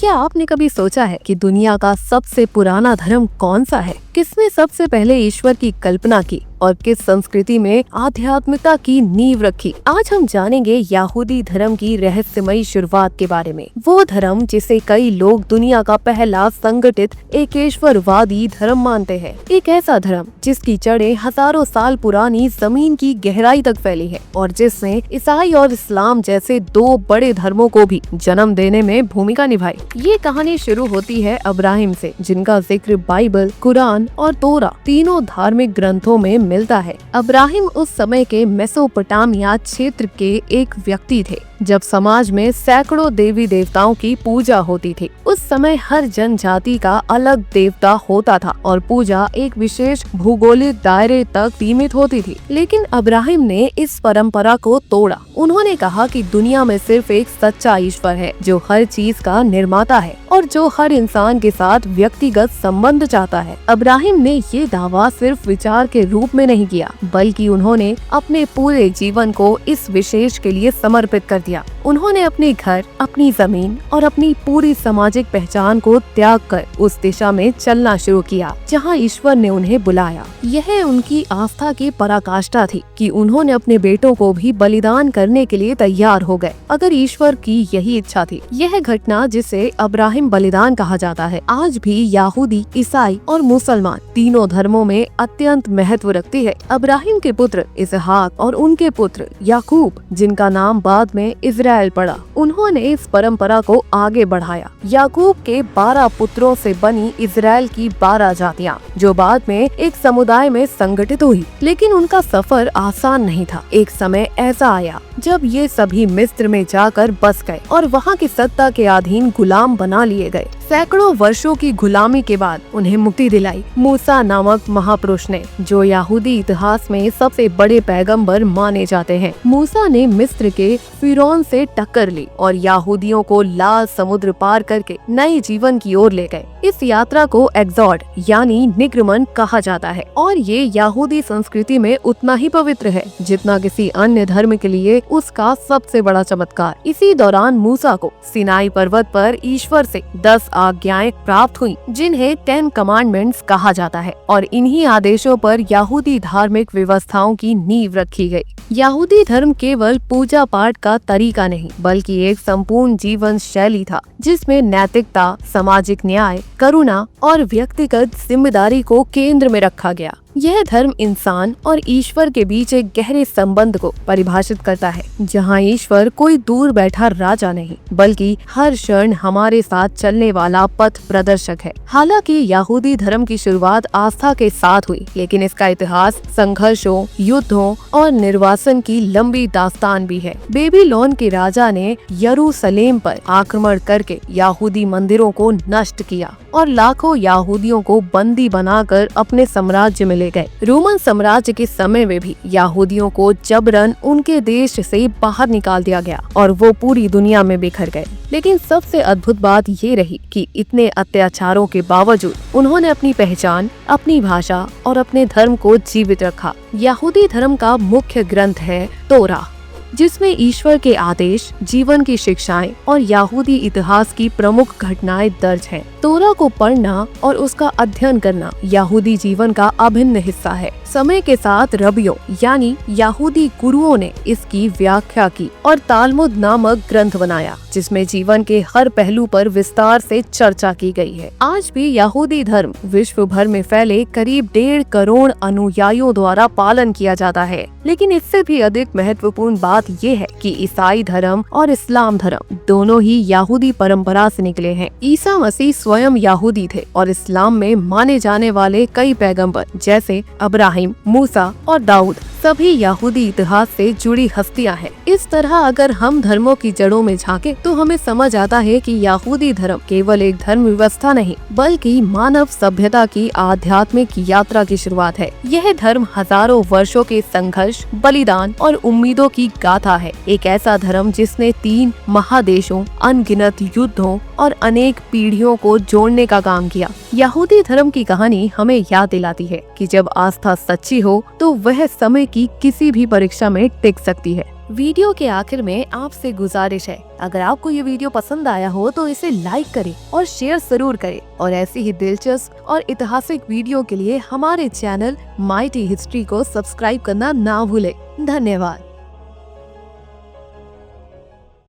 क्या आपने कभी सोचा है कि दुनिया का सबसे पुराना धर्म कौन सा है? किसने सबसे पहले ईश्वर की कल्पना की और किस संस्कृति में आध्यात्मिकता की नींव रखी? आज हम जानेंगे यहूदी धर्म की रहस्यमयी शुरुआत के बारे में। वो धर्म जिसे कई लोग दुनिया का पहला संगठित एकेश्वरवादी धर्म मानते हैं। एक ऐसा धर्म जिसकी जड़ें हजारों साल पुरानी जमीन की गहराई तक फैली है और जिसने ईसाई और इस्लाम जैसे दो बड़े धर्मों को भी जन्म देने में भूमिका निभाई। ये कहानी शुरू होती है अब्राहिम से, जिनका जिक्र बाइबल, कुरान और तोरा तीनों धार्मिक ग्रंथों में मिलता है। अब्राहिम उस समय के मेसोपोटामिया क्षेत्र के एक व्यक्ति थे जब समाज में सैकड़ों देवी देवताओं की पूजा होती थी। उस समय हर जनजाति का अलग देवता होता था और पूजा एक विशेष भूगोलिक दायरे तक सीमित होती थी। लेकिन अब्राहिम ने इस परंपरा को तोड़ा। उन्होंने कहा कि दुनिया में सिर्फ एक सच्चा ईश्वर है जो हर चीज का निर्माता है और जो हर इंसान के साथ व्यक्तिगत संबंध चाहता है। अब्राहिम ने ये दावा सिर्फ विचार के रूप में नहीं किया, बल्कि उन्होंने अपने पूरे जीवन को इस विशेष के लिए समर्पित कर दिया। उन्होंने अपने घर, अपनी जमीन और अपनी पूरी सामाजिक पहचान को त्याग कर उस दिशा में चलना शुरू किया जहां ईश्वर ने उन्हें बुलाया। यह उनकी आस्था की पराकाष्ठा थी कि उन्होंने अपने बेटों को भी बलिदान करने के लिए तैयार हो गए अगर ईश्वर की यही इच्छा थी। यह घटना, जिसे अब्राहिम बलिदान कहा जाता है, आज भी यहूदी, ईसाई और मुसलमान तीनों धर्मों में अत्यंत महत्व रखती है। अब्राहिम के पुत्र इसहाक और उनके पुत्र याकूब, जिनका नाम बाद में इजराइल पड़ा, उन्होंने इस परंपरा को आगे बढ़ाया। याकूब के 12 पुत्रों से बनी इजराइल की 12 जातियां, जो बाद में एक समुदाय में संगठित हुई। लेकिन उनका सफर आसान नहीं था। एक समय ऐसा आया जब ये सभी मिस्र में जाकर बस गए और वहाँ की सत्ता के अधीन गुलाम बना लिए गए। सैकड़ों वर्षों की गुलामी के बाद उन्हें मुक्ति दिलाई मूसा नामक महापुरुष ने, जो यहूदी इतिहास में सबसे बड़े पैगंबर माने जाते हैं। मूसा ने मिस्र के फिरौन से टक्कर ली और यहूदियों को लाल समुद्र पार करके नए जीवन की ओर ले गए। इस यात्रा को एग्जोड यानी निगमन कहा जाता है और ये यहूदी संस्कृति में उतना ही पवित्र है जितना किसी अन्य धर्म के लिए उसका सबसे बड़ा चमत्कार। इसी दौरान मूसा को सिनाई पर्वत पर ईश्वर से 10 आज्ञाएं प्राप्त हुई, जिन्हें 10 कमांडमेंट्स कहा जाता है, और इन्हीं आदेशों पर यहूदी धार्मिक व्यवस्थाओं की नींव रखी गई। यहूदी धर्म केवल पूजा पाठ का तरीका नहीं, बल्कि एक संपूर्ण जीवन शैली था जिसमें नैतिकता, सामाजिक न्याय, करुणा और व्यक्तिगत जिम्मेदारी को केंद्र में रखा गया। यह धर्म इंसान और ईश्वर के बीच एक गहरे संबंध को परिभाषित करता है, जहां ईश्वर कोई दूर बैठा राजा नहीं, बल्कि हर क्षण हमारे साथ चलने वाला पथ प्रदर्शक है। हालांकि यहूदी धर्म की शुरुआत आस्था के साथ हुई, लेकिन इसका इतिहास संघर्षों, युद्धों और निर्वासन की लंबी दास्तान भी है। बेबीलोन के राजा ने यरूशलेम पर आक्रमण करके यहूदी मंदिरों को नष्ट किया और लाखों यहूदियों को बंदी बनाकर अपने साम्राज्य में ले गए। रोमन साम्राज्य के समय में भी यहूदियों को जबरन उनके देश से बाहर निकाल दिया गया और वो पूरी दुनिया में बिखर गए। लेकिन सबसे अद्भुत बात ये रही कि इतने अत्याचारों के बावजूद उन्होंने अपनी पहचान, अपनी भाषा और अपने धर्म को जीवित रखा। यहूदी धर्म का मुख्य ग्रंथ है तोरा, जिसमें ईश्वर के आदेश, जीवन की शिक्षाएं और यहूदी इतिहास की प्रमुख घटनाएं दर्ज हैं। तोरा को पढ़ना और उसका अध्ययन करना यहूदी जीवन का अभिन्न हिस्सा है। समय के साथ रबियों यानी यहूदी गुरुओं ने इसकी व्याख्या की और तालमुद नामक ग्रंथ बनाया, जिसमें जीवन के हर पहलू पर विस्तार से चर्चा की गई है। आज भी यहूदी धर्म विश्व भर में फैले करीब 1.5 करोड़ अनुयायियों द्वारा पालन किया जाता है। लेकिन इससे भी अधिक महत्वपूर्ण बात ये है कि ईसाई धर्म और इस्लाम धर्म दोनों ही यहूदी परंपरा से निकले हैं। ईसा मसीह स्वयं यहूदी थे और इस्लाम में माने जाने वाले कई पैगंबर जैसे अब्राहिम, मूसा और दाऊद सभी यहूदी इतिहास से जुड़ी हस्तियां हैं। इस तरह अगर हम धर्मों की जड़ों में झांके तो हमें समझ आता है कि यहूदी धर्म केवल एक धर्म व्यवस्था नहीं, बल्कि मानव सभ्यता की आध्यात्मिक यात्रा की शुरुआत है। यह धर्म हजारों वर्षों के संघर्ष, बलिदान और उम्मीदों की गाथा है। एक ऐसा धर्म जिसने 3 महादेशों, अनगिनत युद्धों और अनेक पीढ़ियों को जोड़ने का काम किया। यहूदी धर्म की कहानी हमें याद दिलाती है कि जब आस्था सच्ची हो तो वह समय की किसी भी परीक्षा में टिक सकती है। वीडियो के आखिर में आपसे गुजारिश है, अगर आपको ये वीडियो पसंद आया हो तो इसे लाइक करें और शेयर जरूर करें और ऐसी ही दिलचस्प और ऐतिहासिक वीडियो के लिए हमारे चैनल माइटी हिस्ट्री को सब्सक्राइब करना ना भूलें। धन्यवाद।